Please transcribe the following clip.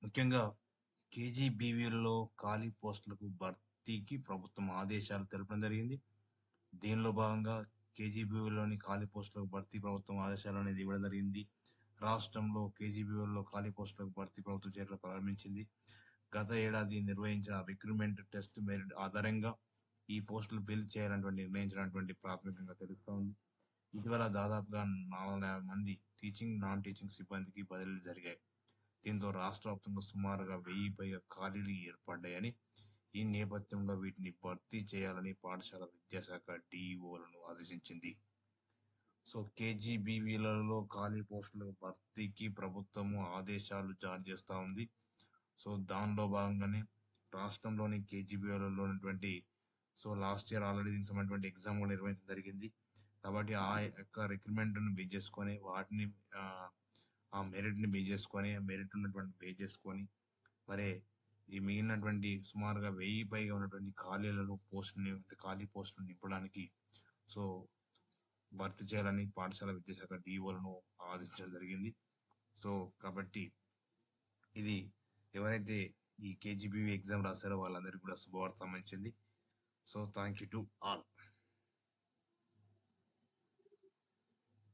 ముఖ్యంగా కేజీబీవీలో ఖాళీ పోస్టులకు భర్తీకి ప్రభుత్వం ఆదేశాలు తెలపడం జరిగింది. దీనిలో భాగంగా కేజీబీవీలోని ఖాళీ పోస్టులకు భర్తీ ప్రభుత్వం ఆదేశాలు అనేది ఇవ్వడం జరిగింది. రాష్ట్రంలో కేజీబీవీలో ఖాళీ పోస్టులకు భర్తీ ప్రభుత్వం చర్యలు ప్రారంభించింది. గత ఏడాది నిర్వహించిన రిక్రూట్మెంట్ టెస్ట్ మెరిట్ ఆధారంగా ఈ పోస్టులు ఫిల్ చేయాలన్నటువంటి నిర్ణయించినటువంటి ప్రాథమికంగా తెలుస్తూ ఉంది. ఇటీవల దాదాపుగా 450 మంది టీచింగ్, నాన్ టీచింగ్ సిబ్బందికి బదిలీలు జరిగాయి. దీంతో రాష్ట్ర వ్యాప్తంగా సుమారుగా 1000 పైగా ఖాళీలు ఏర్పడ్డాయని, ఈ నేపథ్యంలో వీటిని భర్తీ చేయాలని పాఠశాల విద్యాశాఖ డీఈఓలను ఆదేశించింది. సో కేజీబీవీలలో ఖాళీ పోస్టుల భర్తీకి ప్రభుత్వము ఆదేశాలు జారీ చేస్తూ ఉంది. సో దానిలో భాగంగానే రాష్ట్రంలోని కేజీబీవీలలో ఉన్నటువంటి లాస్ట్ ఇయర్ ఆల్రెడీ దీనికి సంబంధించిన ఎగ్జామ్ కూడా నిర్వహించడం జరిగింది. కాబట్టి ఆ యొక్క రిక్రూట్మెంట్ను బేస్ చేసుకొని వాటిని ఆ మెరిట్ని బేస్ చేసుకొని మెరిట్ ఉన్నటువంటి బేస్ చేసుకొని మరి ఈ మిగిలినటువంటి సుమారుగా 1000 పైగా ఉన్నటువంటి ఖాళీ పోస్టులను నింపడానికి సో భర్తీ చేయాలని పాఠశాల విద్యాశాఖ డీఓలను ఆదేశించడం జరిగింది. సో కాబట్టి ఇది ఎవరైతే ఈ కేజీబీవీ ఎగ్జామ్ రాశారో వాళ్ళందరికీ కూడా శుభవార్త సంబంధించింది. So thank you to all.